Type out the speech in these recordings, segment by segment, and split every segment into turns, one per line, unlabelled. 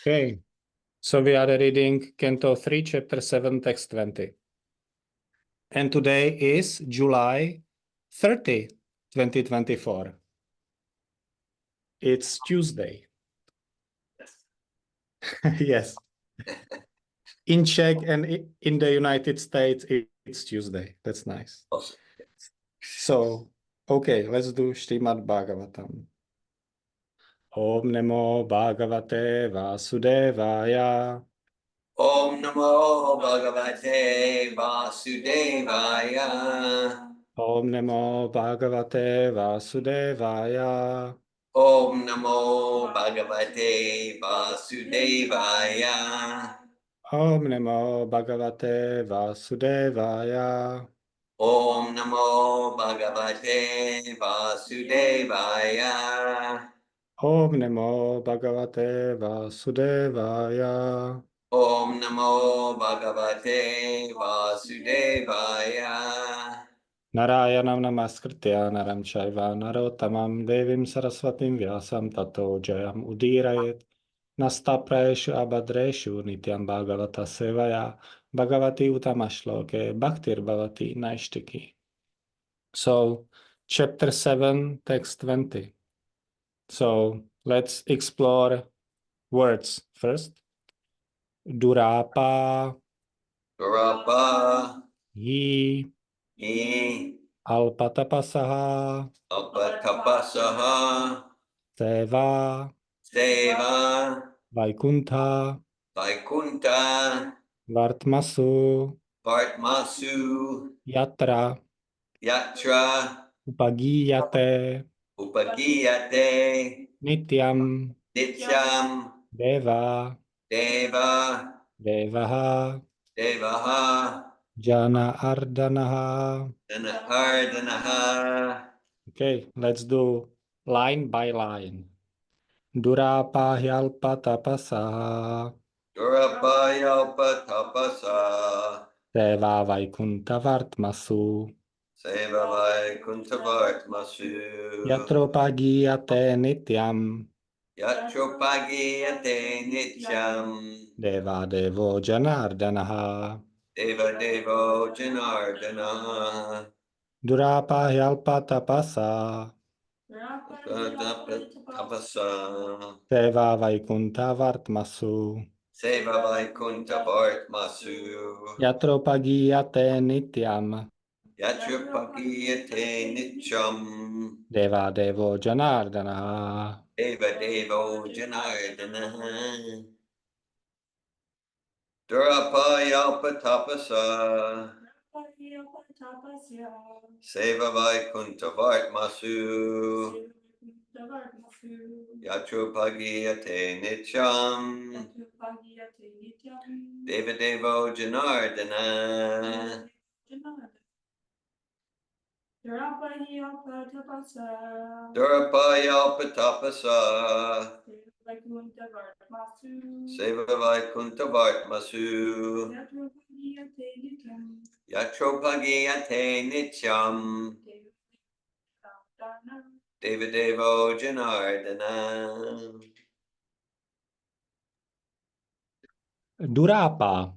Okay, so we are reading Canto 3, Chapter 7, Text 20. And today is July 30, 2024. It's Tuesday. Yes. In Czech and in the United States, it's Tuesday. That's nice.
Awesome.
So, okay, let's do Srimad Bhagavatam. Om Namo Bhagavate Vasudevaya.
Om Namo Bhagavate Vasudevaya.
Om Namo Bhagavate Vasudevaya.
Om Namo Bhagavate Vasudevaya.
Om Namo Bhagavate Vasudevaya.
Om Namo Bhagavate Vasudevaya.
Om Namo Bhagavate Vasudevaya.
Om Namo Bhagavate Vasudevaya.
Narayanam namaskritya naram chaiva narottamam devim saraswatim vyasam tato jayam udirayet. Nastapraeshu abhadreshu nityam bhagavata sevaya bhagavati utamashloke bhaktir bhavati naishtiki. So, chapter 7, text 20. So, let's explore words first. Durapa,
Durapa.
Yi, Alpatapasaha,
Apatapasaha.
Seva,
Seva.
Vaikuntha,
Vaikunta.
Vartmasu,
Partmasu.
Yatra,
Yatra.
Upagiyate,
Upagiyate.
Nityam,
Nityam.
Deva,
Deva.
Devaha,
Devaha.
Jana Ardanaha.
Dhanahardanaha.
Okay, let's do line by line. Durapa Hyalpatapasa,
Durapayalpa tapasa.
Seva Vaikuntha Vartmasu,
Seva Vaikuntavartmasu.
Yatropagiyate Nityam,
Yatropagiyate nityam.
Deva Devo Janardanaha.
Deva Devo Janardana.
Durapa Hyalpatapasa,
Tapasa.
Seva Vaikuntha Vartmasu,
Seva Vaikuntavartmasu.
Yatropagiyate Nityam,
Yatropagiyate nityam.
Deva Devo Janardanaha.
Deva Devo Janardana. Durapayalpa tapasa. Seva Vaikuntavartmasu. Yatropagiyate nityam. Deva Devo Janardana. Durapayalpa tapasa. Seva Vaikuntavartmasu. Yatropagiyate nityam. Deva Devo Janardana.
Durapa,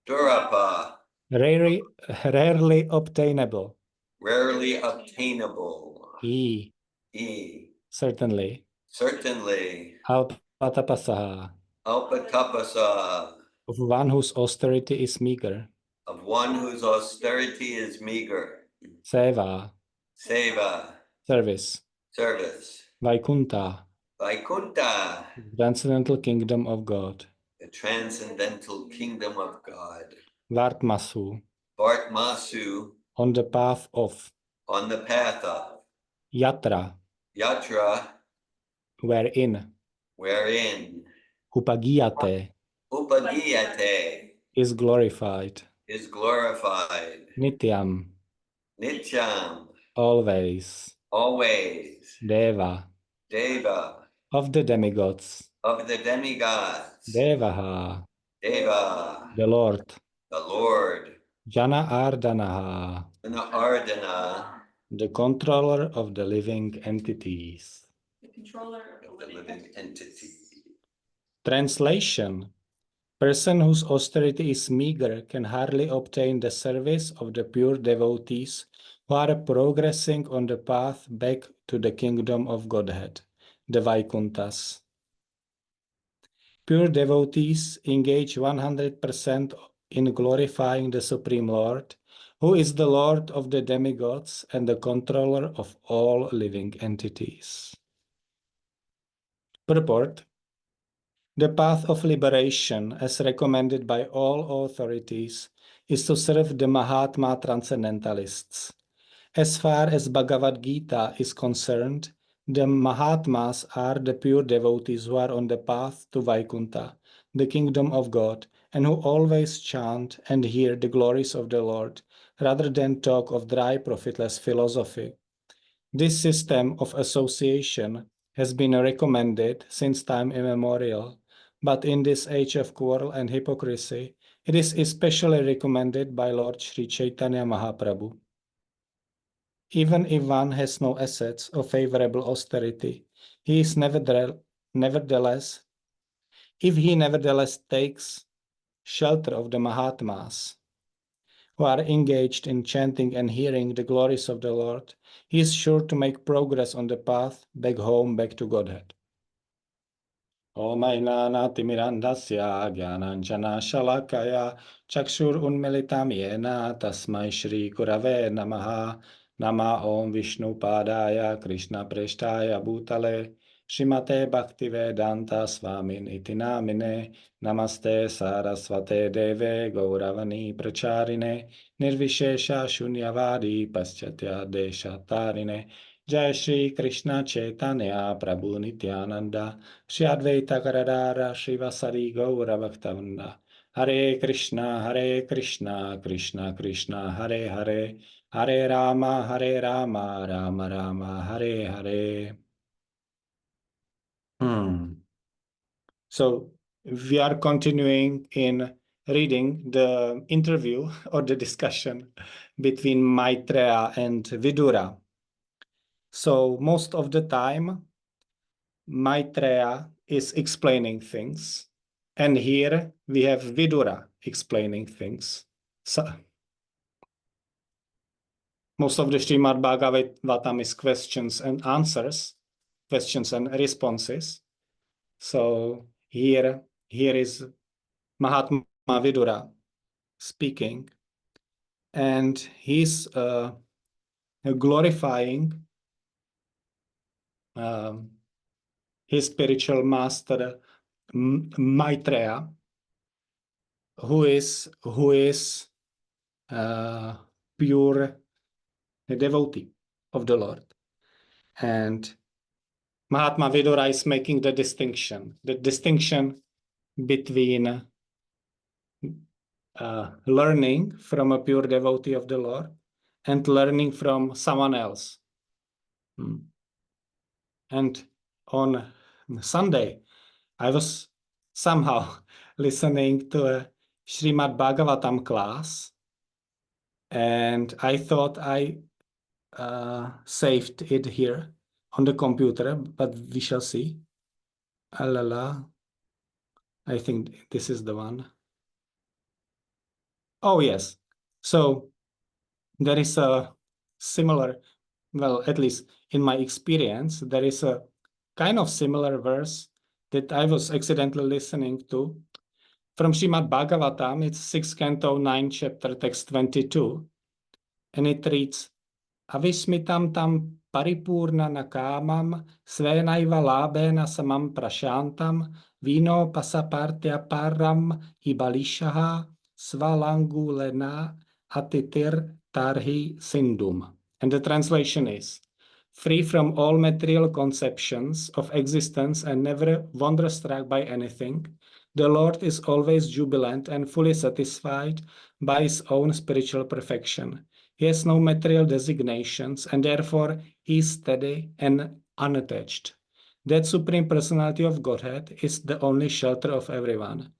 Durapa.
rarely obtainable.
Rarely obtainable.
E, certainly.
Certainly.
Alpatapasaha,
Alpatapasa.
of one whose austerity is meager.
Of one whose austerity is meager.
Seva,
Seva.
service.
Service.
Vaikuntha,
Vaikunta.
transcendental kingdom of God.
The transcendental kingdom of God.
Vartmasu,
Vartmasu.
on the path of.
On the path of.
Yatra,
Yatra.
wherein.
Wherein.
Upagiyate,
Upagiyate.
is glorified.
Is glorified.
Nityam,
Nityam.
always.
Always.
Deva,
Deva.
of the demigods.
Of the demigods.
Devaha,
Deva.
the Lord.
The Lord.
Jana Ardanaha,
Ardana.
the controller of the living entities.
The living entity.
Translation: person whose austerity is meager can hardly obtain the service of the pure devotees who are progressing on the path back to the kingdom of Godhead, the Vaikunthas. Pure devotees engage 100% in glorifying the Supreme Lord, who is the Lord of the demigods and the controller of all living entities. Purport: the path of liberation, as recommended by all authorities, is to serve the Mahatma transcendentalists. As far as Bhagavad Gita is concerned, the Mahatmas are the pure devotees who are on the path to Vaikuntha, the kingdom of God, and who always chant and hear the glories of the Lord, rather than talk of dry, profitless philosophy. This system of association has been recommended since time immemorial, but in this age of quarrel and hypocrisy, it is especially recommended by Lord Sri Chaitanya Mahaprabhu. Even if one has no assets or favorable austerity, he is nevertheless takes shelter of the Mahatmas, who are engaged in chanting and hearing the glories of the Lord, he is sure to make progress on the path back home, back to Godhead. Om Ainana Timirandasya Gyananjana Shalakaya Chakshur Unmilitam Yena Tasmai Shri Gurave Namaha Nama Om Vishnu Padaya Krishna Preshtaya Bhutale Shrimate Bhaktivedanta Swamin Iti Namine Namaste Sarasvate Deve Gauravani Pracharine Nirvishesha Shunyavadi Paschatya Deshatarine Jai Shri Krishna Chaitanya Prabhu Nityananda Shri Advaita Garadara Shivasari Gaura Bhaktavanda Hare Krishna Krishna Krishna Hare Hare Hare Rama Rama Rama Hare Hare. So we are continuing in reading the interview or the discussion between Maitreya and Vidura. So most of the time, Maitreya is explaining things, and here we have Vidura explaining things. So, most of the Srimad Bhagavatam is questions and answers, questions and responses. So here is Mahatma Vidura speaking, and he's glorifying his spiritual master Maitreya, who is pure devotee of the Lord. And Mahatma Vidura is making the distinction between learning from a pure devotee of the Lord and learning from someone else. And on Sunday, I was somehow listening to a Srimad Bhagavatam class, and I thought I saved it here on the computer, but we shall see. I think this is the one. Oh, yes. So there is a similar, well, at least in my experience, there is a kind of similar verse that I was accidentally listening to from Srimad Bhagavatam. It's 6th canto, 9th chapter, text 22. And it reads, Avismitam tam paripurna nakamam svenaiva labena samam prashantam vino pasapartya param ibalishaha svalangulena atitir tarhi sindum. And the translation is, free from all material conceptions of existence and never wonderstruck by anything, the Lord is always jubilant and fully satisfied by his own spiritual perfection. He has no material designations, and therefore he is steady and unattached. That Supreme Personality of Godhead is the only shelter of everyone.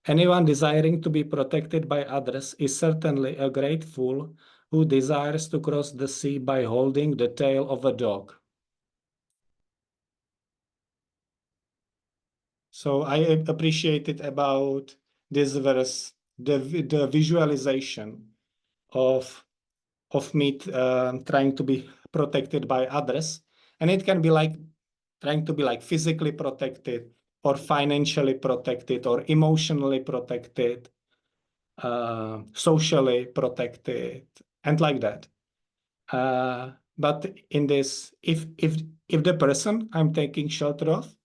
Anyone desiring to be protected by others is certainly a great fool who desires to cross the sea by holding the tail of a dog. So I appreciated about this verse the visualization of me trying to be protected by others, and it can be like trying to be like physically protected or financially protected or emotionally protected, socially protected, and like that. But in this, if the person I'm taking shelter of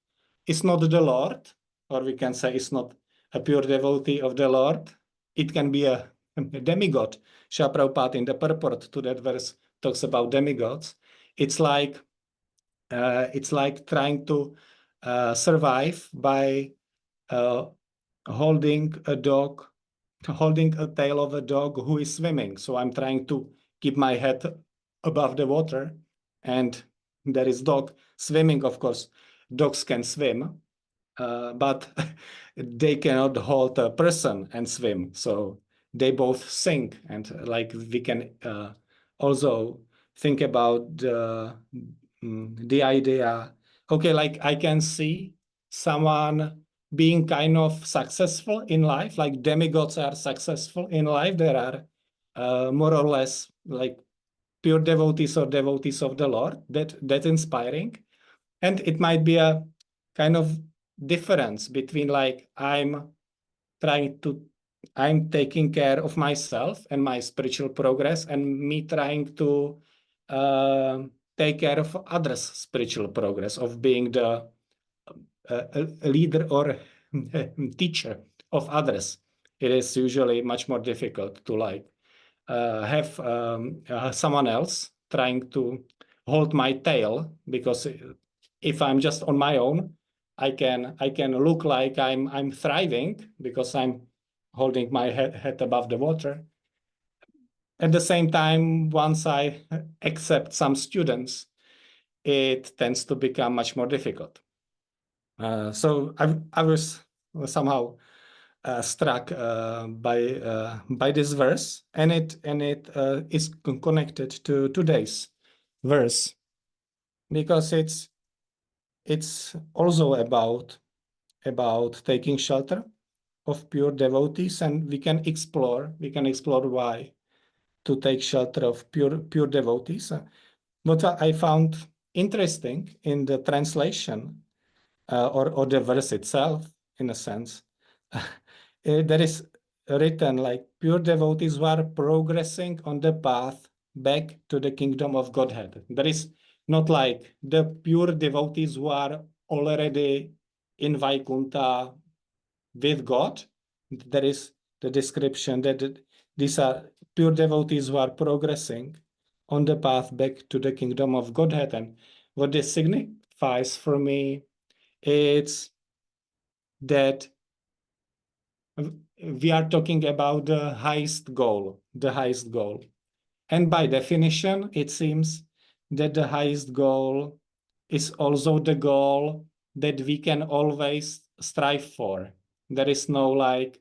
is not the Lord, or we can say is not a pure devotee of the Lord, it can be a demigod. Srila Prabhupada in the purport to that verse talks about demigods. It's like trying to survive by uh, holding a dog, holding a tail of a dog who is swimming. So I'm trying to keep my head above the water, and there is dog swimming. Of course, dogs can swim, but they cannot hold a person and swim. So they both sink. And like we can also think about the idea, okay, like I can see someone being kind of successful in life, like demigods are successful in life. There are more or less like pure devotees or devotees of the Lord. That's inspiring. And it might be a kind of difference between like trying to I'm taking care of myself and my spiritual progress, and me trying to uh, take care of others' spiritual progress, of being the a leader or teacher of others. It is usually much more difficult to like have someone else trying to hold my tail, because if I'm just on my own, I can look like I'm thriving because I'm holding my head above the water. At the same time, once I accept some students, it tends to become much more difficult. So I was somehow struck by this verse, and it is connected to today's verse, because it's also about taking shelter of pure devotees, and we can explore why to take shelter of pure devotees. What I found interesting in the translation, or the verse itself, in a sense, there is written like pure devotees who are progressing on the path back to the kingdom of Godhead. There is not like the pure devotees who are already in Vaikuntha with God. There is the description that these are pure devotees who are progressing on the path back to the kingdom of Godhead. And what this signifies for me, it's that we are talking about the highest goal, the highest goal. And by definition, it seems that the highest goal is also the goal that we can always strive for. There is no like,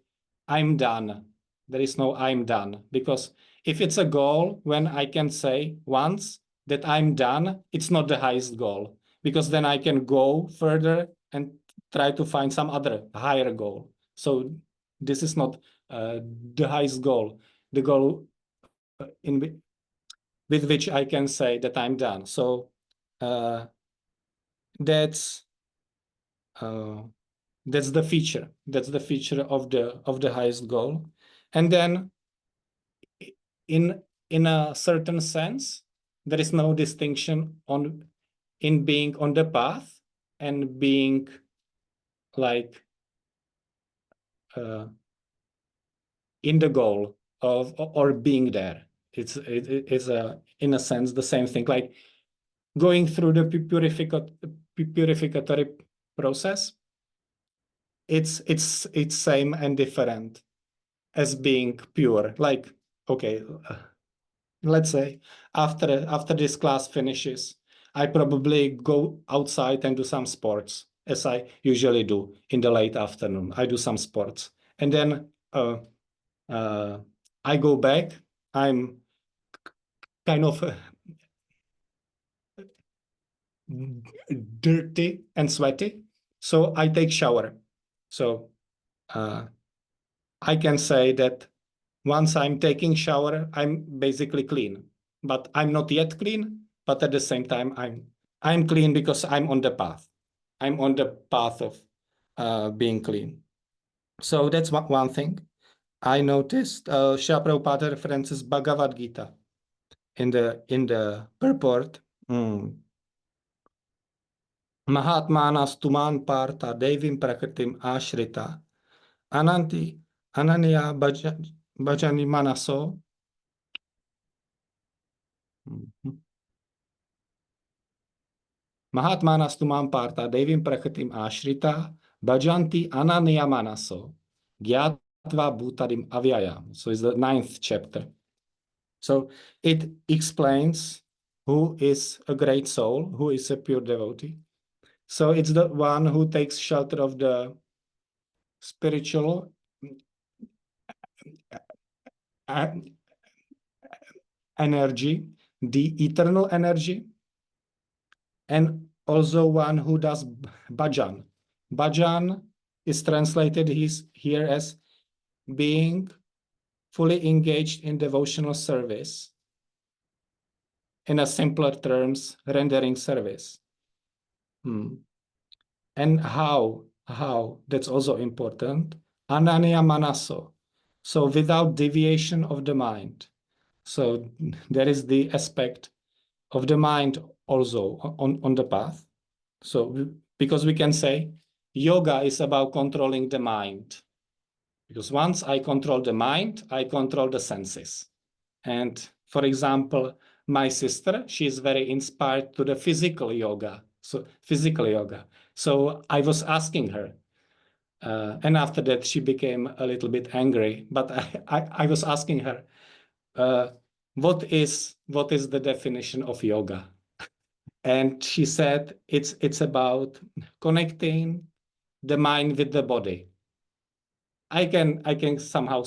I'm done. There is no I'm done. Because if it's a goal, when I can say once that I'm done, it's not the highest goal. Because then I can go further and try to find some other higher goal. So this is not the highest goal. The goal with which I can say that I'm done. So uh, that's uh, that's the feature. That's the feature of the highest goal. And then in in a certain sense, there is no distinction in being on the path and being like uh, in the goal of or being there. It's a in a sense the same thing. Like going through the purificatory process, it's same and different as being pure. Like, okay, let's say after this class finishes, I probably go outside and do some sports, as I usually do in the late afternoon. I do some sports, and then uh, I go back. I'm kind of dirty and sweaty, So I take shower. So I can say that once I'm taking shower, I'm basically clean. But I'm not yet clean, but at the same time, I'm clean because I'm on the path. I'm on the path of being clean. So that's one thing. I noticed Srila Prabhupada references Bhagavad Gita in the purport. Mahatmanas tuman parta devim prakritim ashrita ananti ananya bhajani manaso. Mahatmanas tumam parta devim prakritim ashrita bhajanti ananya manaso gyatva bhutarim avyayam. So it's the 9th chapter. So it explains who is a great soul, who is a pure devotee. So it's the one who takes shelter of the spiritual energy, the eternal energy, and also one who does bhajan. Bhajan is translated here as being fully engaged in devotional service. In a simpler terms, rendering service. And how? That's also important. Ananya manaso. So without deviation of the mind. So there is the aspect of the mind also on the path. So because we can say yoga is about controlling the mind. Because once I control the mind, I control the senses. And for example, my sister, she is very inspired to the physical yoga. So physical yoga. So I was asking her, and after that she became a little bit angry. But I was asking her, what is the definition of yoga? And she said it's about connecting the mind with the body. I can somehow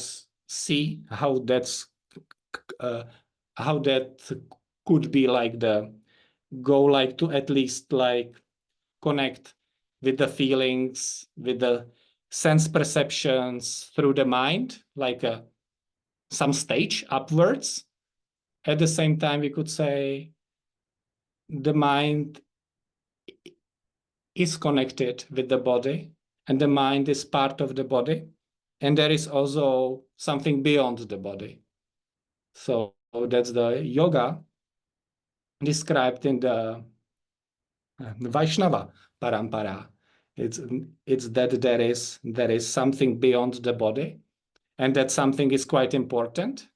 see how that's how that could be like the goal, like to at least like connect with the feelings, with the sense perceptions through the mind, like some stage upwards. At the same time, we could say the mind is connected with the body and the mind is part of the body. And there is also something beyond the body. So that's the yoga described in the Vaishnava parampara. It's that there is something beyond the body, and that something is quite important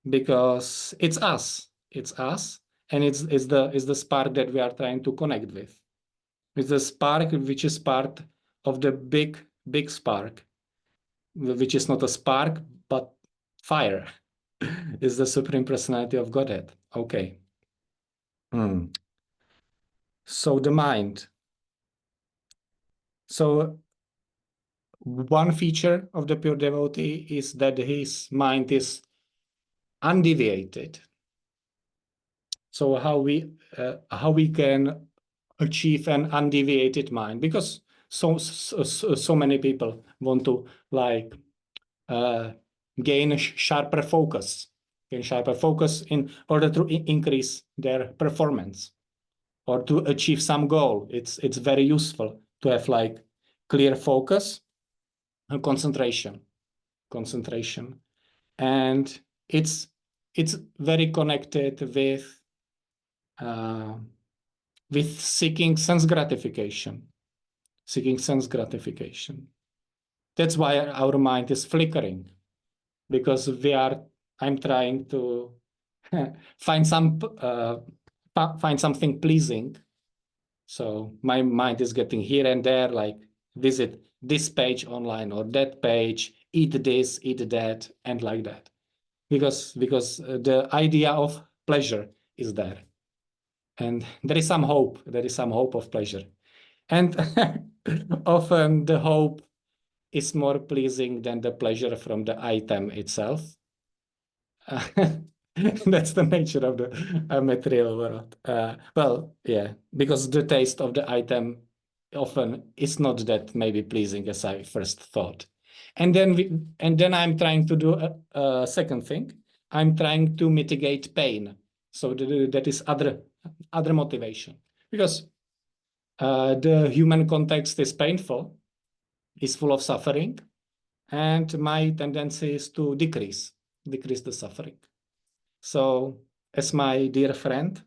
because it's us. It's us, and it's the spark that we are trying to connect with. It's the spark which is part of the big spark, which is not a spark but fire. Is the Supreme Personality of Godhead. Okay. So the mind. So one feature of the pure devotee is that his mind is undeviated. So how we can achieve an undeviated mind? Because so many people want to like gain sharper focus in order to increase their performance or to achieve some goal. It's very useful to have like clear focus and concentration, and it's very connected with seeking sense gratification. That's why our mind is flickering, because I'm trying to find something pleasing. So my mind is getting here and there, like visit this page online or that page, eat this, eat that, and like that. Because the idea of pleasure is there. And there is some hope. There is some hope of pleasure. And often the hope is more pleasing than the pleasure from the item itself. That's the nature of the material world. Well, yeah, because the taste of the item often is not that maybe pleasing as I first thought. And then I'm trying to do a second thing. I'm trying to mitigate pain. So that is other motivation, because the human context is painful, is full of suffering, and my tendency is to decrease the suffering. So, as my dear friend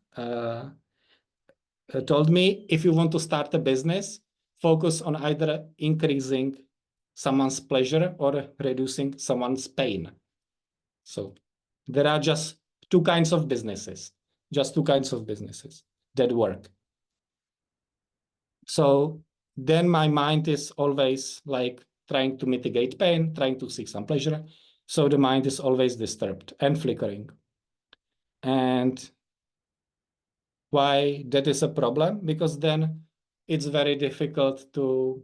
told me, if you want to start a business, focus on either increasing someone's pleasure or reducing someone's pain. So there are just two kinds of businesses that work. So then my mind is always like trying to mitigate pain, trying to seek some pleasure. So the mind is always disturbed and flickering. And why that is a problem? Because then it's very difficult to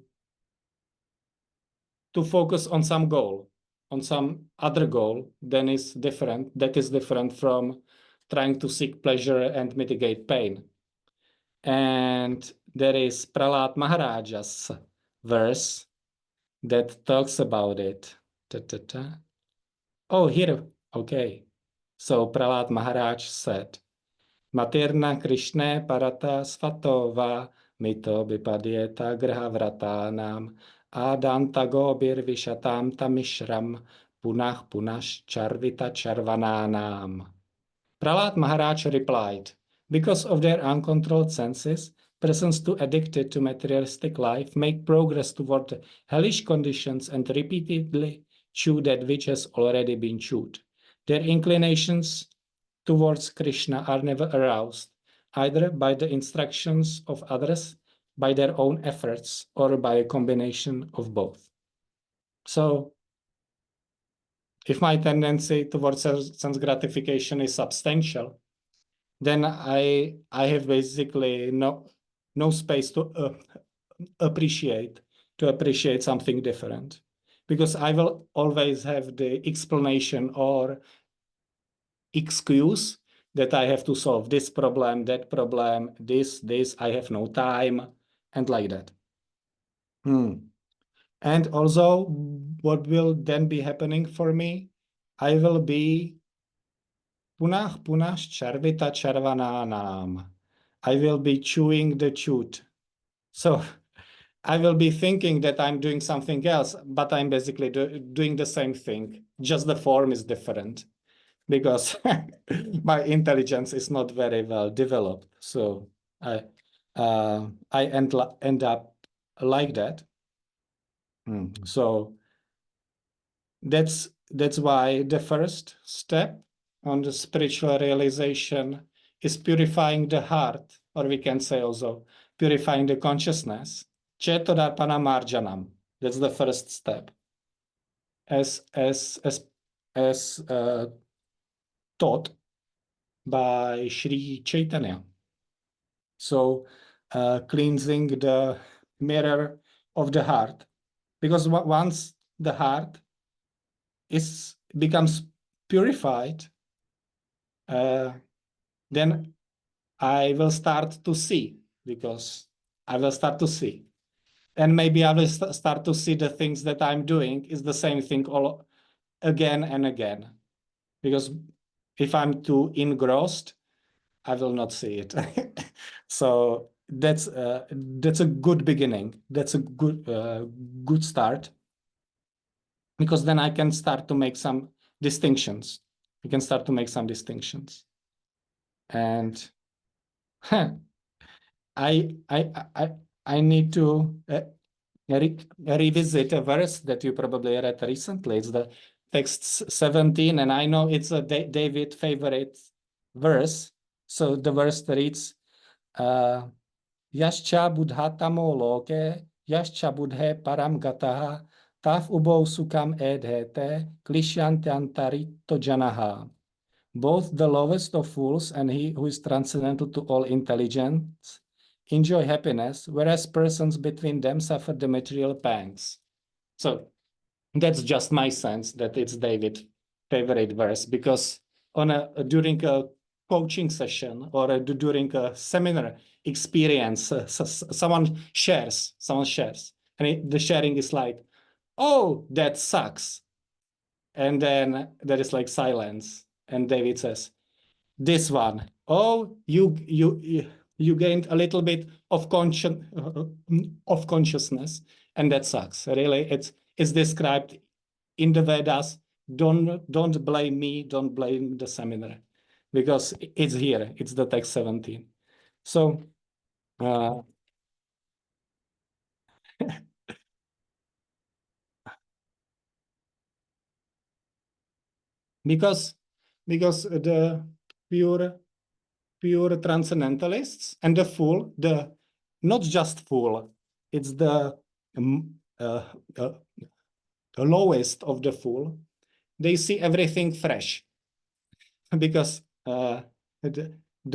focus on some goal, on some other goal that is different from trying to seek pleasure and mitigate pain. And there is Prahlad Maharaja's verse that talks about it. Oh, here. Okay. So Prahlad Maharaj said, Materna Krishna Parata Svatova Mito Bipadyeta Graha Vratanam Adanta Gobir Vishatam Tamishram Punah Punash Charvita Charvananam. Prahlad Maharaj replied, because of their uncontrolled senses, persons too addicted to materialistic life make progress toward hellish conditions and repeatedly chew that which has already been chewed. Their inclinations towards Krishna are never aroused, either by the instructions of others, by their own efforts, or by a combination of both. So, if my tendency towards sense gratification is substantial, then I have basically no space to appreciate something different, because I will always have the explanation or excuse that I have to solve this problem, that problem, this, I have no time, and like that. And also, what will then be happening for me? I will be punah charvita charvananam. I will be chewing the chewed. So I will be thinking that I'm doing something else, but I'm basically doing the same thing. Just the form is different, because my intelligence is not very well developed. So I end up like that. So that's why the first step on the spiritual realization is purifying the heart, or we can say also purifying the consciousness. Chetodarpana marjanam. That's the first step, as taught by Sri Chaitanya. So cleansing the mirror of the heart, because once the heart becomes purified, then I will start to see, and maybe I will start to see the things that I'm doing is the same thing all again and again, because if I'm too engrossed, I will not see it. So that's a good beginning. That's a good start, because then I can start to make some distinctions. We can start to make some distinctions, and I need to revisit a verse that you probably read recently. It's the text 17, and I know it's a David favorite verse. So the verse reads, Yascha budhatamo loke, yascha budhe param gataha, taf ubou sukam edhete, klishyantantarito janaha. Both the lowest of fools and he who is transcendental to all intelligence enjoy happiness, whereas persons between them suffer the material pangs. So that's just my sense that it's David's favorite verse, because during a coaching session or during a seminar experience, someone shares, and the sharing is like, "Oh, that sucks," and then there is like silence, and David says, "This one, oh, you gained a little bit of consciousness, and that sucks. Really, it's described in the Vedas. Don't blame me. Don't blame the seminar, because it's here. It's the text 17. So because the pure transcendentalists and the fool, the not just fool, it's the uh, lowest of the fool. They see everything fresh because the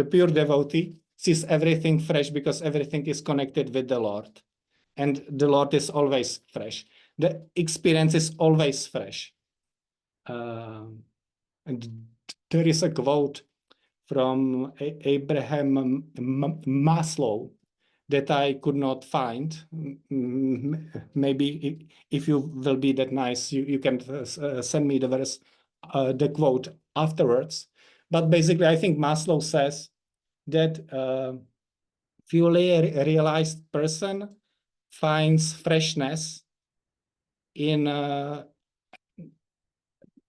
pure devotee sees everything fresh because everything is connected with the Lord, and the Lord is always fresh. The experience is always fresh. And there is a quote from Abraham Maslow that I could not find. Maybe if you will be that nice, you can send me the verse, the quote afterwards. But basically, I think Maslow says that fully realized person finds freshness in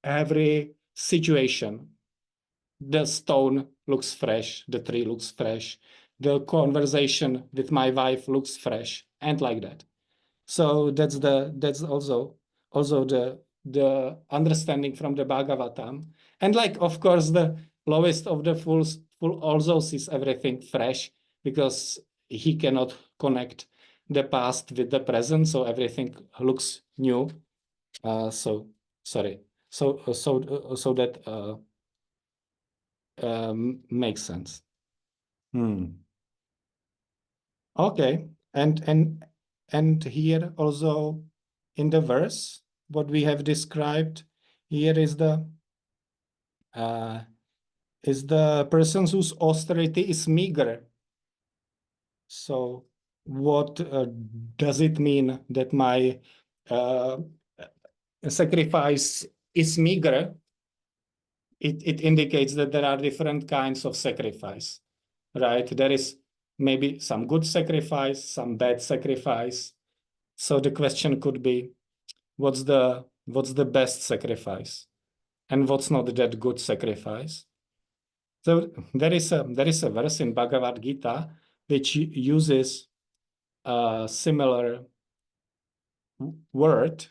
every situation. The stone looks fresh, the tree looks fresh, the conversation with my wife looks fresh, and like that. So that's also the understanding from the Bhagavatam. And like, of course, the lowest of the fools fool also sees everything fresh because he cannot connect the past with the present, so everything looks new. So sorry. So that makes sense. Okay, and here also in the verse, what we have described here is the person whose austerity is meager. So what does it mean that my uh, sacrifice is meager? It indicates that there are different kinds of sacrifice, right? There is maybe some good sacrifice, some bad sacrifice. So the question could be, what's the best sacrifice, and what's not that good sacrifice? So there is a verse in Bhagavad Gita which uses a similar word.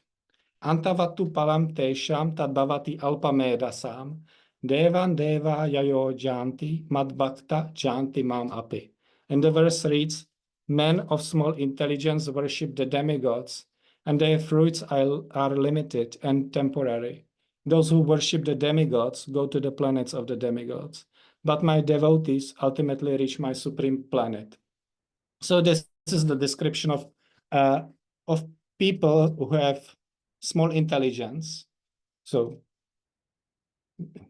Antavatu palam tesham tad bhavati alpamedasam devan deva yayo janti madbhakta janti mam api. And the verse reads, men of small intelligence worship the demigods, and their fruits are limited and temporary. Those who worship the demigods go to the planets of the demigods, but my devotees ultimately reach my supreme planet. So this is the description of people who have small intelligence. So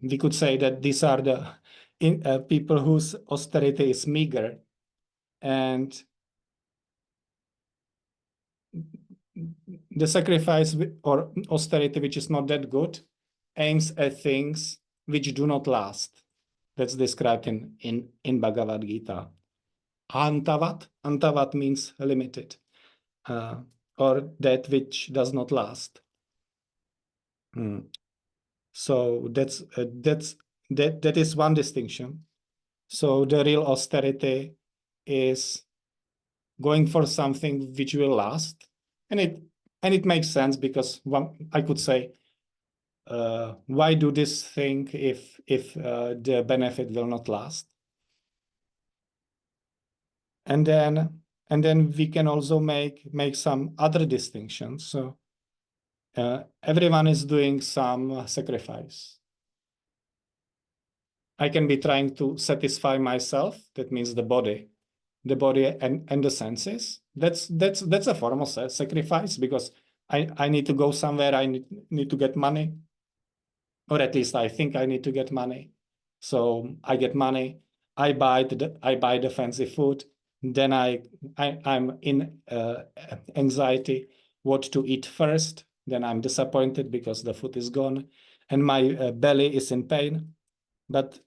we could say that these are the people whose austerity is meager, and the sacrifice or austerity which is not that good aims at things which do not last. That's described in Bhagavad Gita. Antavat means limited, or that which does not last. So that is one distinction. So the real austerity is going for something which will last, and it makes sense because I could say, why do this thing if the benefit will not last? And then we can also make some other distinctions. So everyone is doing some sacrifice. I can be trying to satisfy myself. That means the body and the senses. That's a form of sacrifice because I need to go somewhere. I need to get money, or at least I think I need to get money. So I get money, I buy the fancy food, then I'm in anxiety what to eat first, then I'm disappointed because the food is gone, and my belly is in pain. But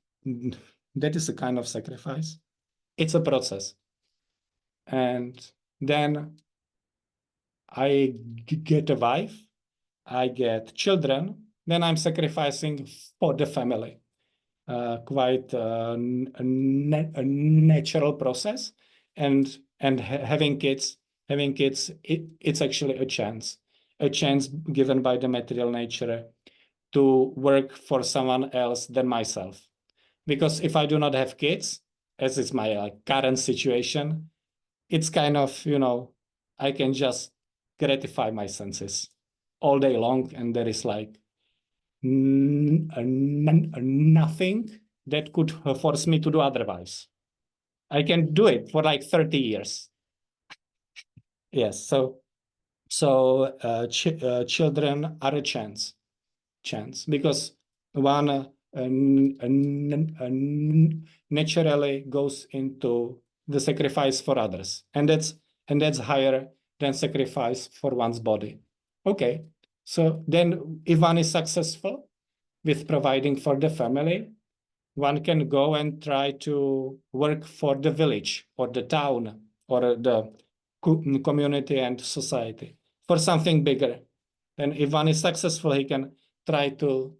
that is a kind of sacrifice. It's a process. And then I get a wife, I get children, then I'm sacrificing for the family. Quite a natural process, and having kids, it's actually a chance given by the material nature to work for someone else than myself. Because if I do not have kids, as is my current situation, it's kind of, I can just gratify my senses all day long, and there is like nothing that could force me to do otherwise. I can do it for like 30 years. Yes, so children are a chance because one naturally goes into the sacrifice for others, and that's higher than sacrifice for one's body. Okay, so then if one is successful with providing for the family, one can go and try to work for the village or the town or the community and society for something bigger. And if one is successful, he can try to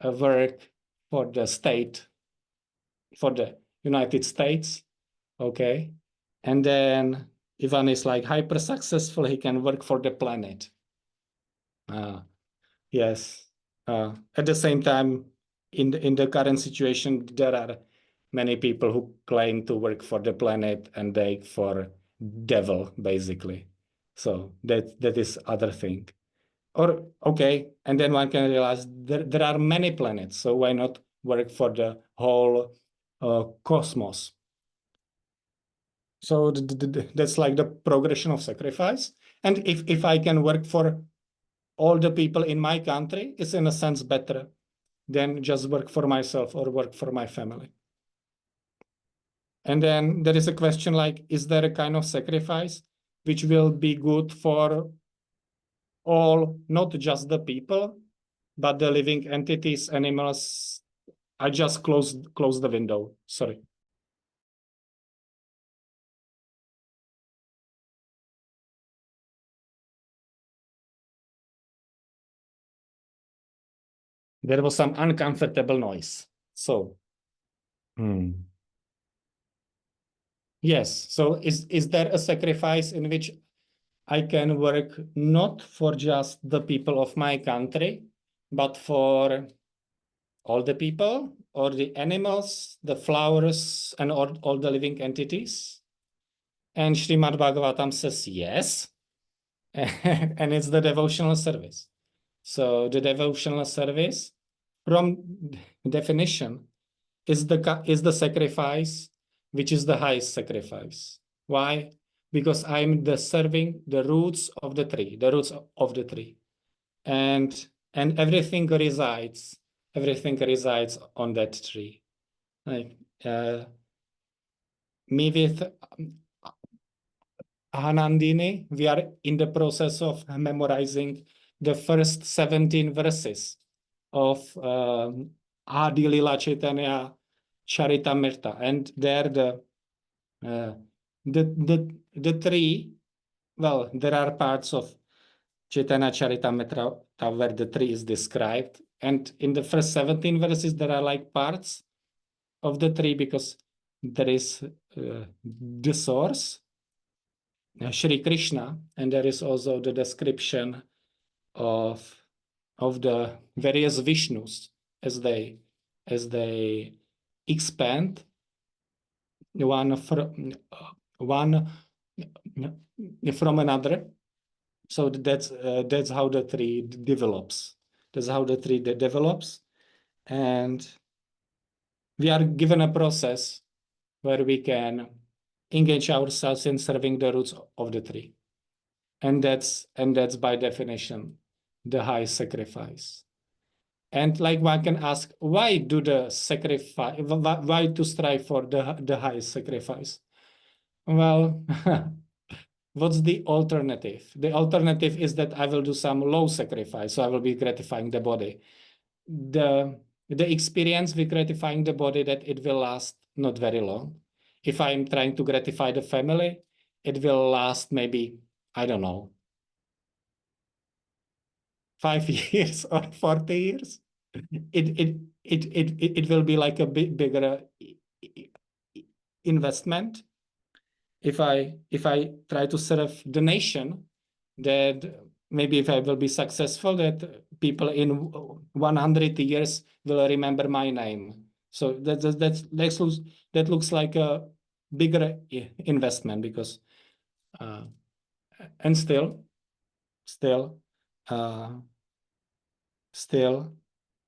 work for the state, for the United States. Okay. And then if one is like hyper successful, he can work for the planet. Yes. At the same time, in the current situation, there are many people who claim to work for the planet and they for devil, basically. So that is other thing. Or okay, and then one can realize there are many planets, so why not work for the whole cosmos? So that's like the progression of sacrifice. And if I can work for all the people in my country, it's in a sense better than just work for myself or work for my family. And then there is a question like, is there a kind of sacrifice which will be good for all, not just the people, but the living entities, animals? I just closed the window. Sorry. There was some uncomfortable noise. So, yes. So is there a sacrifice in which I can work not for just the people of my country, but for all the people or the animals, the flowers, and all the living entities? And Srimad Bhagavatam says yes. And it's the devotional service. So the devotional service, from definition, is the sacrifice, which is the highest sacrifice. Why? Because I'm serving the roots of the tree, and everything resides on that tree. Like me with Hanandini, we are in the process of memorizing the first 17 verses of Adi Lila Chaitanya Charitamrita, and there the tree. Well, there are parts of Chaitanya Charitamrita where the tree is described, and in the first 17 verses there are like parts of the tree because there is the source, Shri Krishna, and there is also the description of the various Vishnus as they expand one from another. So that's how the tree develops. That's how the tree develops, and we are given a process where we can engage ourselves in serving the roots of the tree, and that's by definition the high sacrifice. And like one can ask, why do the sacrifice, why to strive for the highest sacrifice? Well, what's the alternative? The alternative is that I will do some low sacrifice, so I will be gratifying the body. The experience with gratifying the body that it will last not very long. If I'm trying to gratify the family, it will last maybe, I don't know, 5 years or 40 years. It will be like a bigger investment. If I try to serve the nation, that maybe if I will be successful, that people in 100 years will remember my name. So that looks like a bigger investment because and still uh, still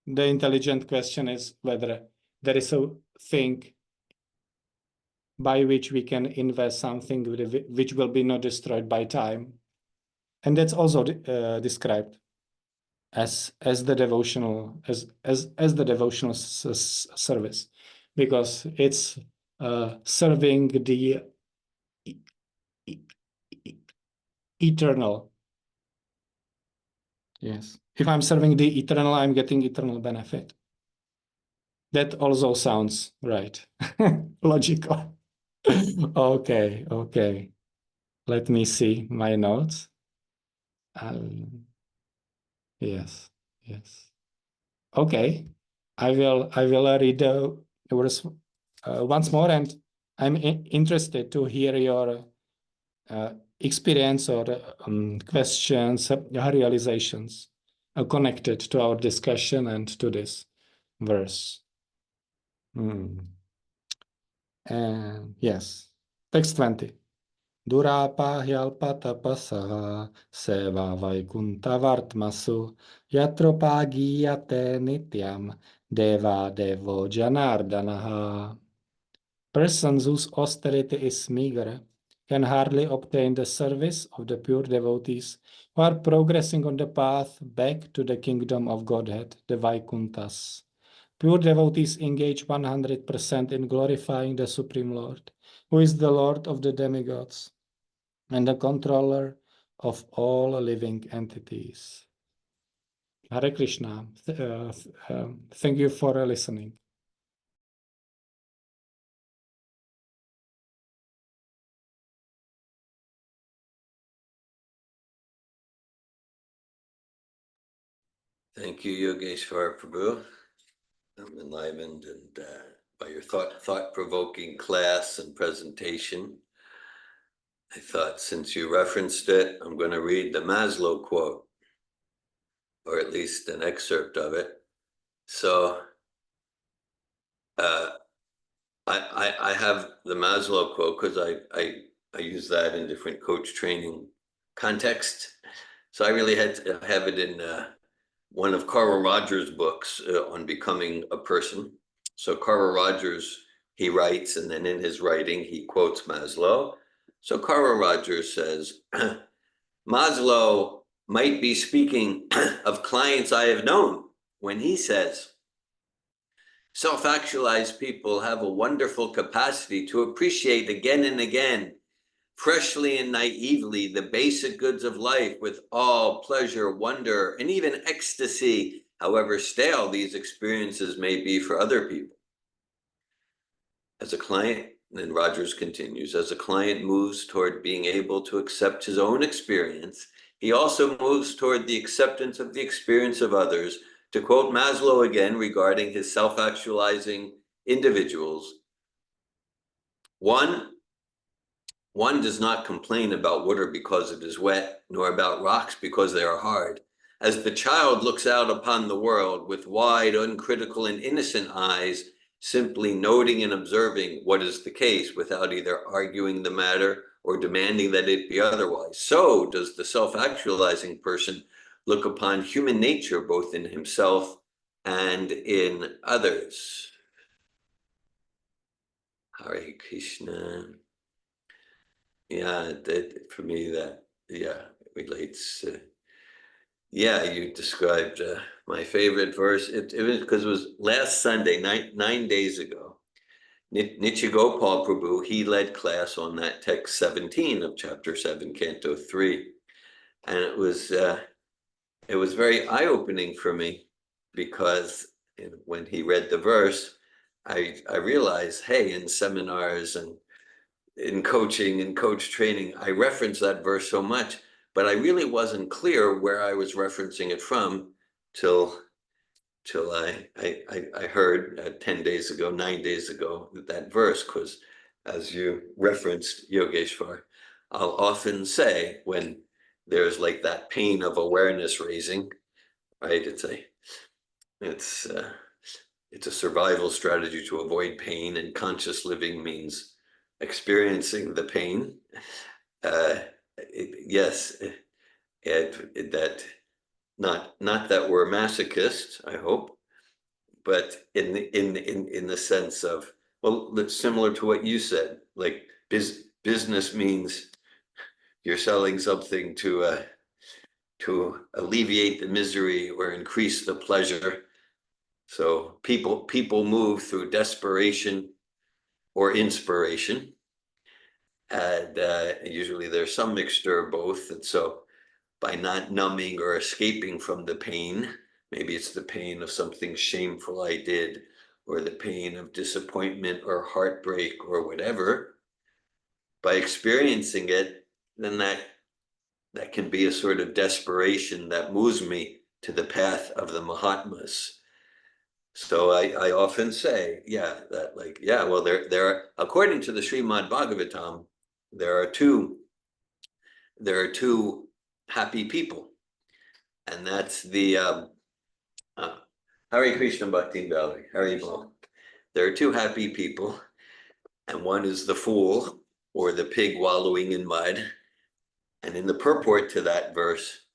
the intelligent question is whether there is a thing by which we can invest something which will be not destroyed by time. And that's also described as the devotional as the devotional service, because it's serving the eternal. Yes, if I'm serving the eternal, I'm getting eternal benefit. That also sounds right. Logical. Okay. Let me see my notes. Yes. Okay. I will read the verse once more, and I'm interested to hear your experience or questions, realizations connected to our discussion and to this verse. And yes, text 20. Durapa hyalpatapasa seva vaikunta vartmasu yatropagiyate nityam deva devo janardanaha. Persons whose austerity is meager can hardly obtain the service of the pure devotees who are progressing on the path back to the kingdom of Godhead, the Vaikunthas. Pure devotees engage 100% in glorifying the Supreme Lord, who is the Lord of the demigods and the controller of all living entities. Hare Krishna. Thank you for listening.
Thank you, Yogesvara Prabhu. I'm enlivened and by your thought-provoking class and presentation. I thought since you referenced it, I'm going to read the Maslow quote, or at least an excerpt of it. So I have the Maslow quote because I use that in different coach training contexts. So I really had to have it in one of Carl Rogers' books on becoming a person. So Carl Rogers, he writes, and then in his writing, he quotes Maslow. So Carl Rogers says, Maslow might be speaking of clients I have known when he says, self-actualized people have a wonderful capacity to appreciate again and again, freshly and naively, the basic goods of life with awe, pleasure, wonder, and even ecstasy, however stale these experiences may be for other people. As a client, then Rogers continues, as a client moves toward being able to accept his own experience, he also moves toward the acceptance of the experience of others. To quote Maslow again regarding his self-actualizing individuals, one does not complain about water because it is wet, nor about rocks because they are hard. As the child looks out upon the world with wide, uncritical, and innocent eyes, simply noting and observing what is the case without either arguing the matter or demanding that it be otherwise, so does the self-actualizing person look upon human nature both in himself and in others. Hare Krishna. Yeah, that for me, that relates. Yeah, you described my favorite verse. It was because it was last Sunday, 9 days ago. Nichi Gopal Prabhu, he led class on that text 17 of chapter 7, canto 3. And it was very eye-opening for me because when he read the verse, I realized, hey, in seminars and in coaching and coach training, I reference that verse so much, but I really wasn't clear where I was referencing it from till I heard 10 days ago, 9 days ago, that verse, because as you referenced, Yogesvara, I'll often say when there's like that pain of awareness raising, right? It's a survival strategy to avoid pain, and conscious living means experiencing the pain. Yes, that not that we're masochists, I hope, but in the sense of, well, that's similar to what you said, like business means you're selling something to alleviate the misery or increase the pleasure. So people move through desperation or inspiration, and usually there's some mixture of both. And so by not numbing or escaping from the pain, maybe it's the pain of something shameful I did, or the pain of disappointment or heartbreak or whatever, by experiencing it, then that can be a sort of desperation that moves me to the path of the Mahatmas. So I often say, yeah, that like, yeah, well, there are, according to the Srimad Bhagavatam, there are two happy people, and that's the Hare Krishna Bhakti Valley, Hare Bol. There are two happy people, and one is the fool or the pig wallowing in mud. And in the purport to that verse,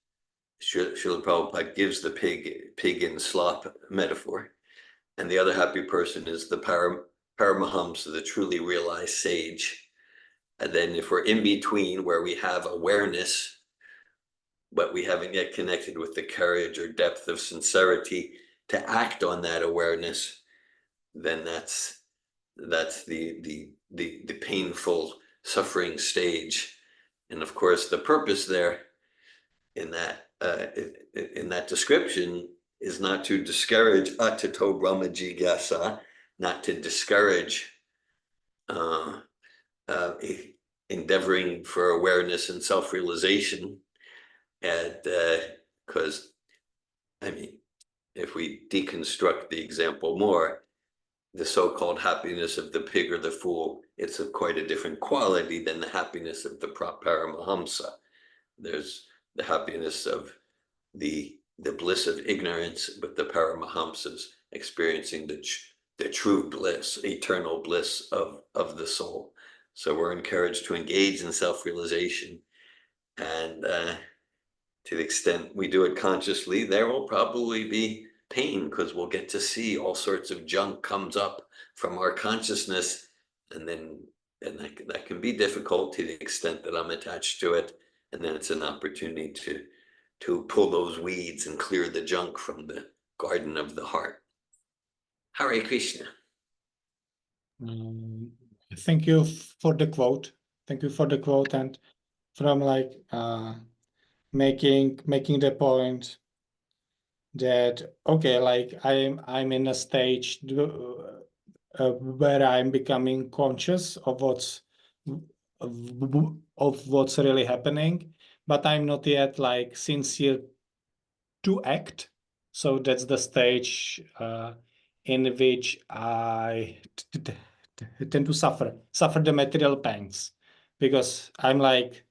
Srila Prabhupada gives the pig in slop metaphor. And the other happy person is the Paramahamsa, the truly realized sage. And then if we're in between, where we have awareness, but we haven't yet connected with the courage or depth of sincerity to act on that awareness, then that's the painful suffering stage. And of course, the purpose there in that description is not to discourage atato brahma jigyasa, not to discourage endeavoring for awareness and self-realization. And because I mean, if we deconstruct the example more, the so-called happiness of the pig or the fool, it's of quite a different quality than the happiness of the Paramahamsa. There's the happiness of the bliss of ignorance, but the Paramahamsas experiencing the true bliss, eternal bliss of the soul. So we're encouraged to engage in self-realization, and to the extent we do it consciously, there will probably be pain because we'll get to see all sorts of junk comes up from our consciousness, and that can be difficult to the extent that I'm attached to it, and then it's an opportunity to pull those weeds and clear the junk from the garden of the heart. Hare Krishna.
Thank you for the quote. Thank you for the quote, and from like making the point that okay, like I'm in a stage where I'm becoming conscious of what's really happening, but I'm not yet like sincere to act. So that's the stage in which I tend to suffer the material pangs, because I'm like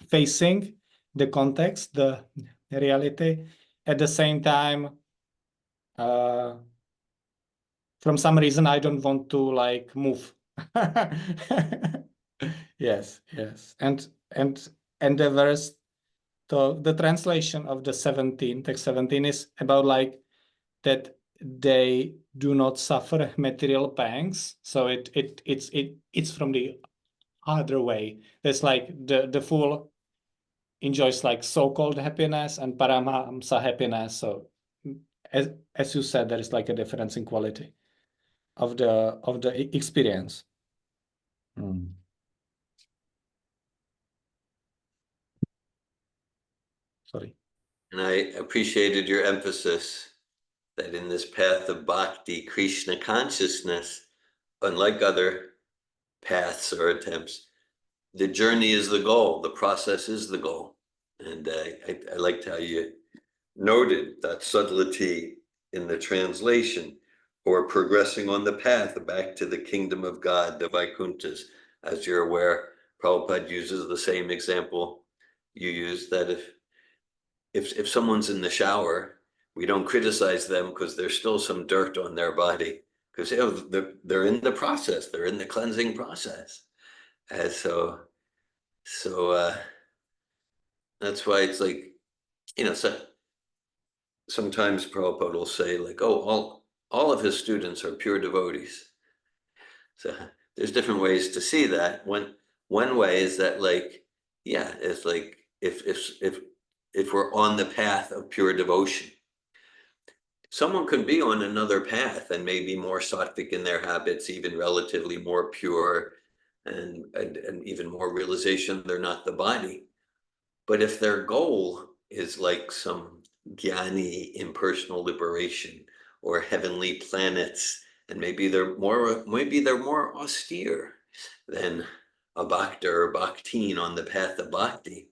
facing the context, the reality. At the same time, from some reason, I don't want to like move. Yes, and the verse, the translation of the 17, text 17 is about like that they do not suffer material pangs. So it's from the other way. It's like the fool enjoys like so-called happiness and Paramahamsa happiness. So as you said, there is like a difference in quality of the experience. Sorry.
And I appreciated your emphasis that in this path of bhakti, Krishna consciousness, unlike other paths or attempts, the journey is the goal, the process is the goal. And I liked how you noted that subtlety in the translation, or progressing on the path back to the kingdom of God, the Vaikunthas. As you're aware, Prabhupada uses the same example you use, that if someone's in the shower, we don't criticize them because there's still some dirt on their body, because they're in the process, they're in the cleansing process. And so that's why it's like, so sometimes Prabhupada will say like, oh, all of his students are pure devotees. So there's different ways to see that. One way is that like, yeah, it's like if we're on the path of pure devotion, someone could be on another path and maybe more sattvic in their habits, even relatively more pure, and even more realization they're not the body. But if their goal is like some jnani impersonal liberation or heavenly planets, and maybe they're more austere than a bhakta or bhaktin on the path of bhakti.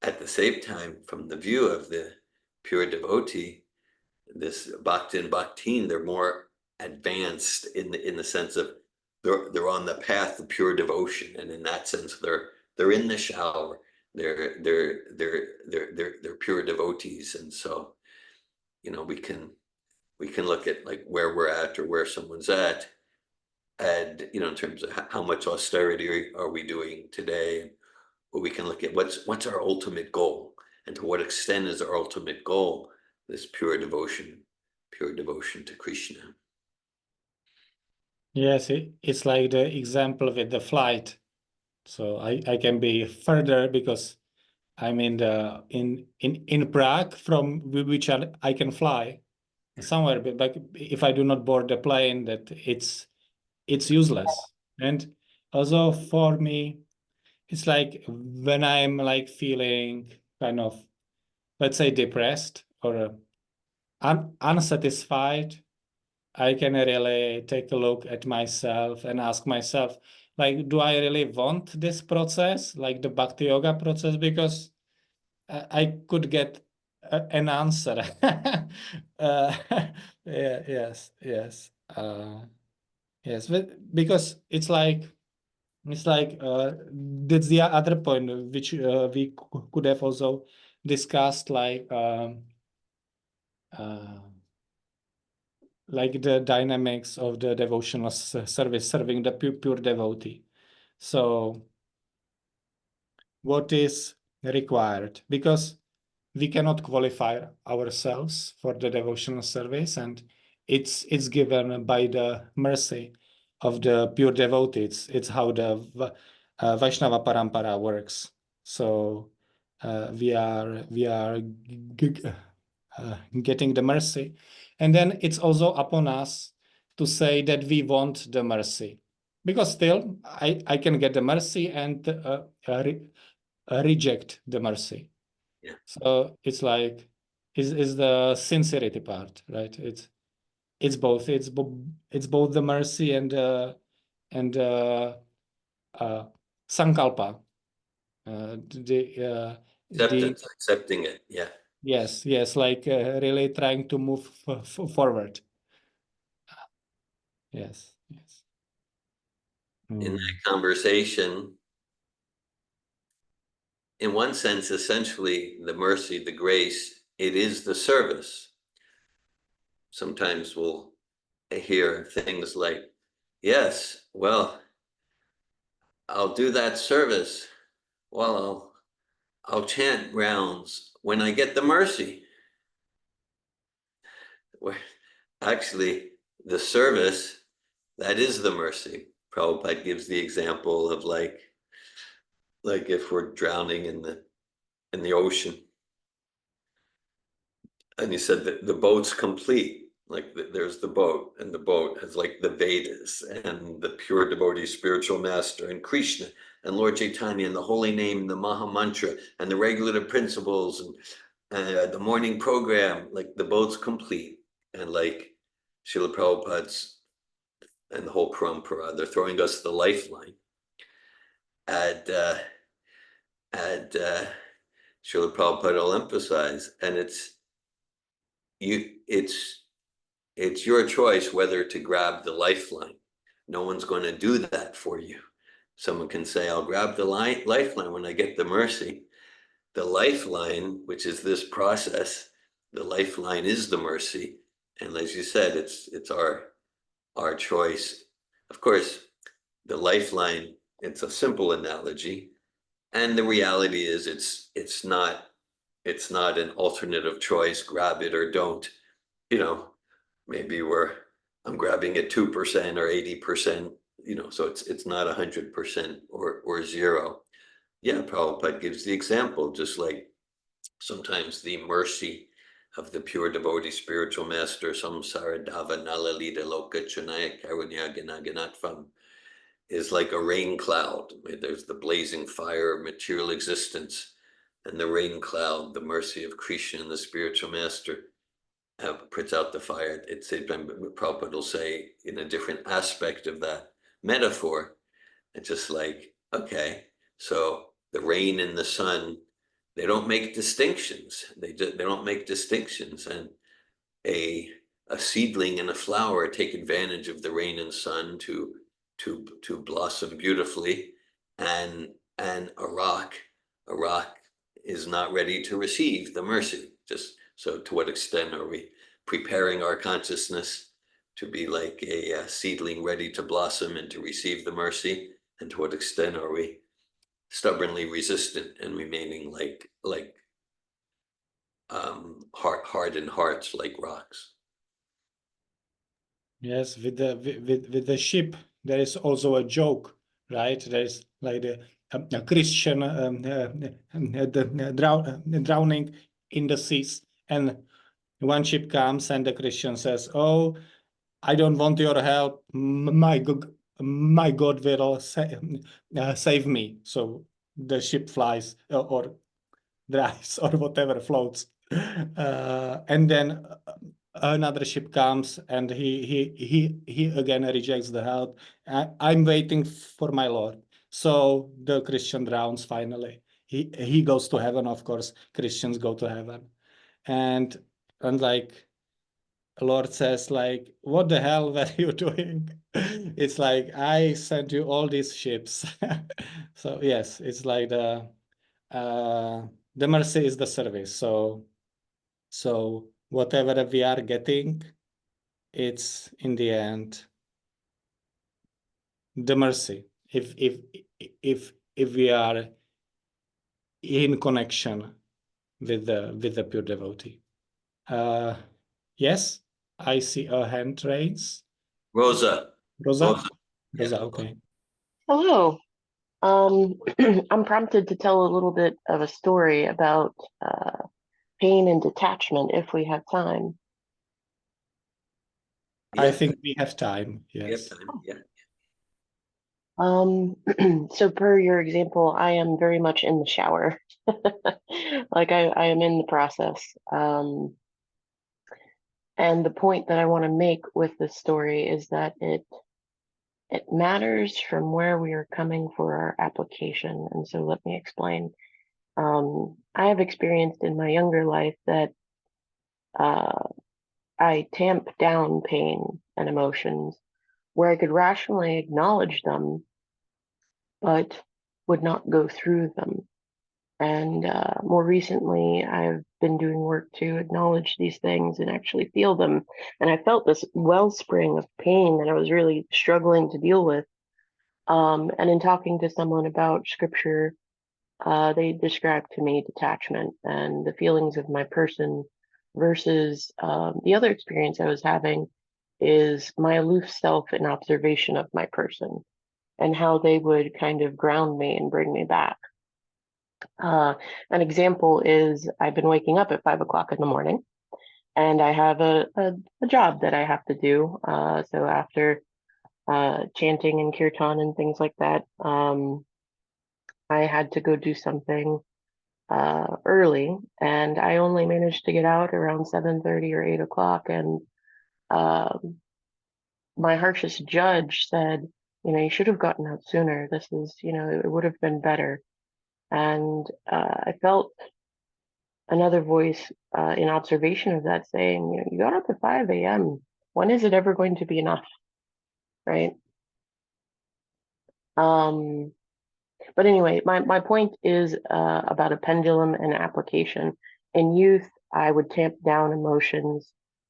At the same time, from the view of the pure devotee, this bhakti and bhaktin, they're more advanced in the sense of they're on the path of pure devotion, and in that sense they're in the shower, they're pure devotees. And so we can look at like where we're at or where someone's at, and in terms of how much austerity are we doing today, or we can look at what's our ultimate goal, and to what extent is our ultimate goal this pure devotion to Krishna.
Yes, it's like the example with the flight. So I can be further because I'm in Prague, from which I can fly somewhere, but if I do not board the plane, that it's useless. And also for me, it's like when I'm like feeling kind of, let's say, depressed or unsatisfied, I can really take a look at myself and ask myself, like, do I really want this process, like the Bhakti Yoga process? Because I could get an answer. Yeah, yes, but because it's like that's the other point which we could have also discussed, uh, like the dynamics of the devotional service, serving the pure devotee. So what is required? Because we cannot qualify ourselves for the devotional service, and it's given by the mercy of the pure devotee. It's how the Vaishnava parampara works. So we are getting the mercy, and then it's also upon us to say that we want the mercy, because still I can get the mercy and reject the mercy.
Yeah.
So it's like is the sincerity part, right? It's both. It's both the mercy and uh, sankalpa. The
Accepting it. Yeah.
yes, like really trying to move forward. Yes.
In that conversation, in one sense, essentially the mercy, the grace, it is the service. Sometimes we'll hear things like, yes, well, I'll do that service. Well, I'll chant rounds when I get the mercy. Where actually the service, that is the mercy. Prabhupada gives the example of like if we're drowning in the in the ocean. And you said that the boat's complete. Like there's the boat, and the boat has like the Vedas and the pure devotee spiritual master and Krishna and Lord Chaitanya and the holy name, the Maha Mantra and the regulative principles and the morning program. Like the boat's complete. And like Srila Prabhupada's and the whole parampara, they're throwing us the lifeline. And Srila Prabhupada will emphasize, and it's your choice whether to grab the lifeline. No one's going to do that for you. Someone can say, I'll grab the lifeline when I get the mercy. The lifeline, which is this process, the lifeline is the mercy. And as you said, it's our choice. Of course, the lifeline, it's a simple analogy. And the reality is it's not an alternative choice, grab it or don't. You know, maybe I'm grabbing at 2% or 80%, so it's not 100% or zero. Yeah, Prabhupada gives the example, just like sometimes the mercy of the pure devotee spiritual master, samsara dava nalalita loka chanaya karunya ganaganatvam, is like a rain cloud. There's the blazing fire of material existence, and the rain cloud, the mercy of Krishna and the spiritual master, puts out the fire. Prabhupada will say in a different aspect of that metaphor, it's just like, okay, so the rain and the sun, they don't make distinctions. They don't make distinctions, and a seedling and a flower take advantage of the rain and sun to blossom beautifully, and a rock is not ready to receive the mercy. Just so, to what extent are we preparing our consciousness to be like a seedling ready to blossom and to receive the mercy? And to what extent are we stubbornly resistant and remaining like hardened hearts, like rocks?
Yes, with the ship, there is also a joke, right? There is like a Christian drowning in the seas, and one ship comes, and the Christian says, "Oh, I don't want your help. My God will save me." So the ship flies or dries or whatever floats, and then another ship comes, and he again rejects the help. I'm waiting for my Lord. So the Christian drowns finally. He goes to heaven, of course. Christians go to heaven, and like Lord says, like, what the hell were you doing? It's like, I sent you all these ships. So yes, it's like the mercy is the service. So whatever we are getting, it's in the end the mercy. If we are in connection with the pure devotee. Yes, I see a hand raise.
Rosa.
Rosa?
Yeah.
Rosa, okay.
Hello. I'm prompted to tell a little bit of a story about pain and detachment if we have time.
Yeah.
I think we have time.
We have
Yes.
time. Yeah.
So per your example, I am very much in the shower. Like I am in the process. And the point that I want to make with this story is that it matters from where we are coming for our application. And so let me explain. I have experienced in my younger life that I tamp down pain and emotions where I could rationally acknowledge them, but would not go through them. And more recently, I've been doing work to acknowledge these things and actually feel them. And I felt this wellspring of pain that I was really struggling to deal with. And in talking to someone about scripture, they described to me detachment and the feelings of my person versus the other experience I was having is my aloof self and observation of my person and how they would kind of ground me and bring me back. An example is I've been waking up at 5 o'clock in the morning, and I have a job that I have to do. So after chanting and kirtan and things like that, I had to go do something early, and I only managed to get out around 7:30 or 8 o'clock. And um, my harshest judge said, you should have gotten out sooner. This is, it would have been better. And I felt another voice in observation of that saying, you got up at 5 a.m. When is it ever going to be enough, right? Um, But anyway, my point is about a pendulum and application. In youth, I would tamp down emotions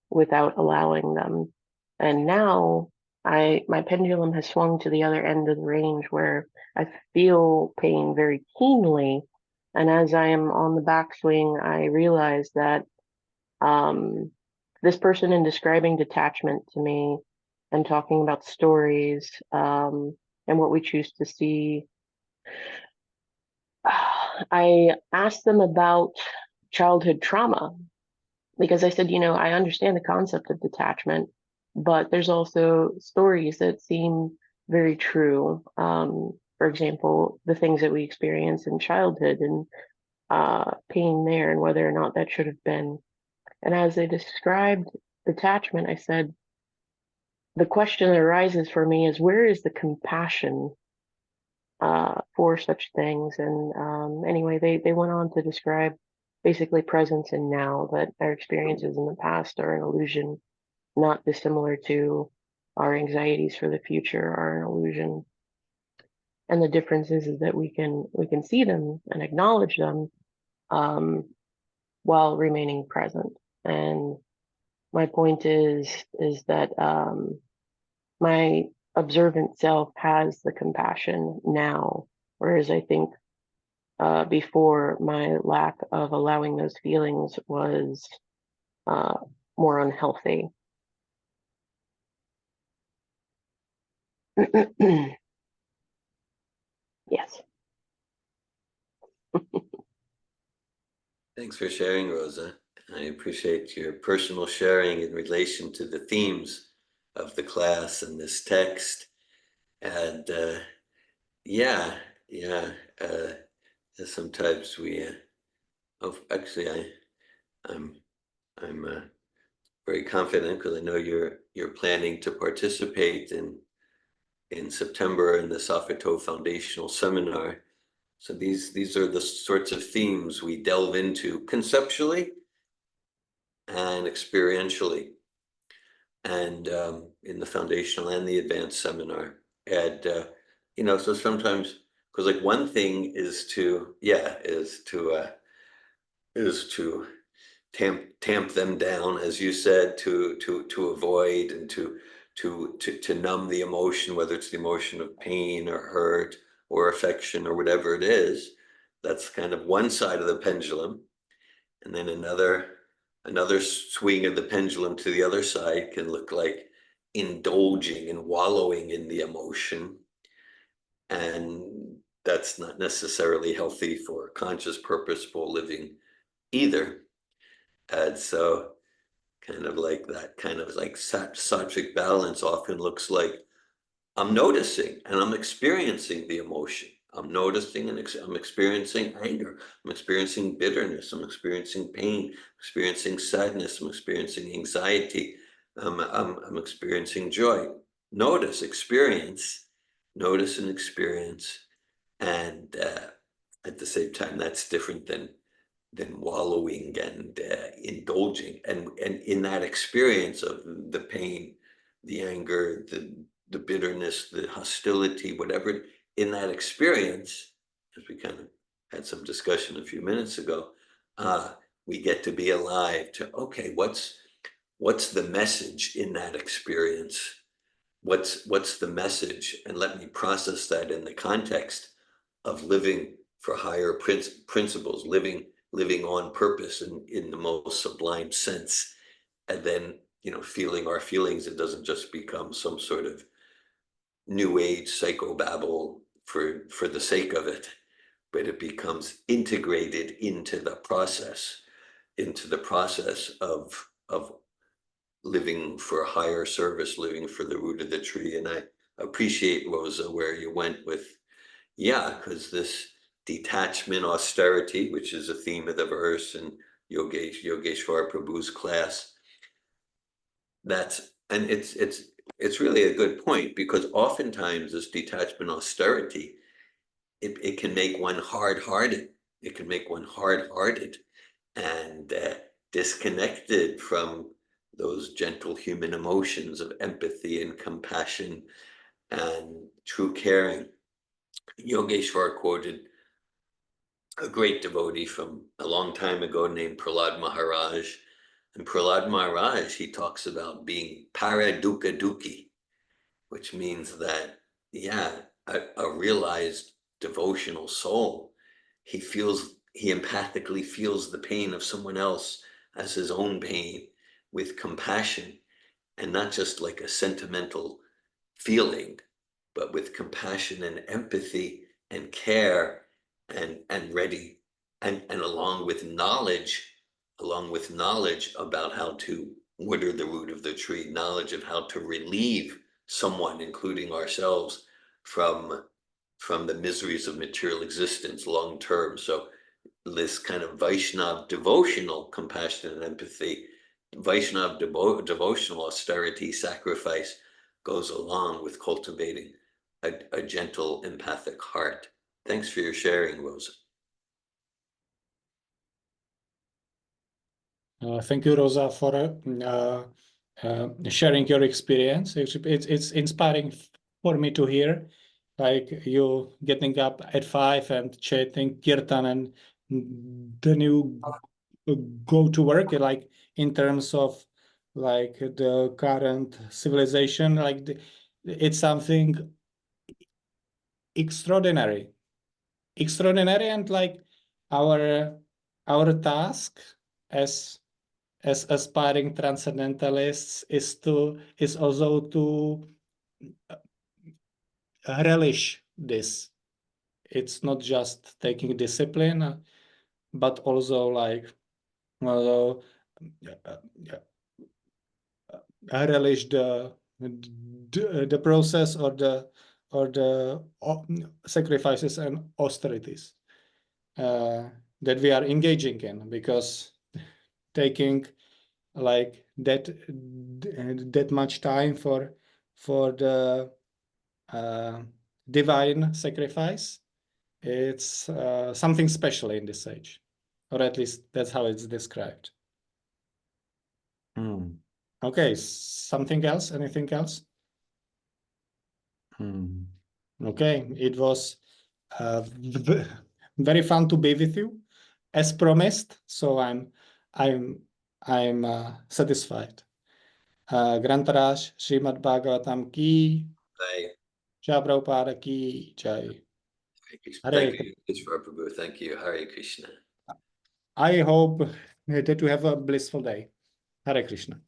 without allowing them. And now my pendulum has swung to the other end of the range where I feel pain very keenly. And as I am on the backswing, I realize that um, this person, in describing detachment to me and talking about stories and what we choose to see, I asked them about childhood trauma because I said, I understand the concept of detachment, but there's also stories that seem very true. For example, the things that we experience in childhood and pain there and whether or not that should have been. And as they described detachment, I said, the question that arises for me is where is the compassion for such things? And anyway, they went on to describe basically presence and now, that our experiences in the past are an illusion, not dissimilar to our anxieties for the future are an illusion. And the difference is that we can see them and acknowledge them um, while remaining present. And my point is that my observant self has the compassion now, whereas I think before, my lack of allowing those feelings was uh, more unhealthy. Yes.
Thanks for sharing, Rosa. I appreciate your personal sharing in relation to the themes of the class and this text. And yeah, yeah. Sometimes we. Oh, actually, I'm I'm very confident because I know you're planning to participate in September in the Safeto Foundational Seminar. So these are the sorts of themes we delve into conceptually and experientially, and in the foundational and the advanced seminar. And so sometimes, because like one thing is to tamp them down, as you said, to avoid and to numb the emotion, whether it's the emotion of pain or hurt or affection or whatever it is. That's kind of one side of the pendulum. And then another swing of the pendulum to the other side can look like indulging and wallowing in the emotion. And that's not necessarily healthy for conscious, purposeful living either. And so kind of like that kind of like sattvic balance often looks like I'm noticing and I'm experiencing the emotion. I'm noticing and I'm experiencing anger. I'm experiencing bitterness. I'm experiencing pain. I'm experiencing sadness. I'm experiencing anxiety. I'm experiencing joy. Notice and experience. And at the same time, that's different than wallowing and indulging. And in that experience of the pain, the anger, the bitterness, the hostility, whatever, in that experience, as we kind of had some discussion a few minutes ago, we get to be alive to, okay, what's the message in that experience? What's the message? And let me process that in the context of living for higher principles, living on purpose in the most sublime sense, and then feeling our feelings. It doesn't just become some sort of new age psychobabble for the sake of it, but it becomes integrated into the process of living for higher service, living for the root of the tree. And I appreciate, Rosa, where you went with, yeah, because this detachment, austerity, which is a theme of the verse in Yogeshvara Prabhu's class, and it's really a good point, because oftentimes this detachment, austerity, it can make one hard-hearted. It can make one hard-hearted and disconnected from those gentle human emotions of empathy and compassion and true caring. Yogeshwar quoted a great devotee from a long time ago named Prahlad Maharaj. And Prahlad Maharaj, he talks about being paradukkha dukhi, which means that, yeah, a realized devotional soul, he empathically feels the pain of someone else as his own pain with compassion, and not just like a sentimental feeling, but with compassion and empathy and care, and ready, and along with knowledge about how to water the root of the tree, knowledge of how to relieve someone, including ourselves, from the miseries of material existence long term. So this kind of Vaishnav devotional compassion and empathy, Vaishnav devotional austerity, sacrifice, goes along with cultivating a gentle, empathic heart. Thanks for your sharing, Rosa.
Thank you, Rosa, for sharing your experience. It's inspiring for me to hear, like you getting up at 5 and chanting kirtan, and then you go to work, like in terms of like the current civilization, like it's something extraordinary, and like our task as aspiring transcendentalists is also to relish this. It's not just taking discipline, but also like uh, relish the process, or the sacrifices and austerities that we are engaging in, because taking like that much time for the divine sacrifice, it's something special in this age, or at least that's how it's described. Okay, something else? Anything else? Okay, it was very fun to be with you, as promised. So I'm satisfied. Grantaraj Srimad Bhagavatam ki, Jai Prabhupada ki jai.
Thank you, Ishvara Prabhu. Thank you. Hare Krishna.
I hope that you have a blissful day. Hare Krishna.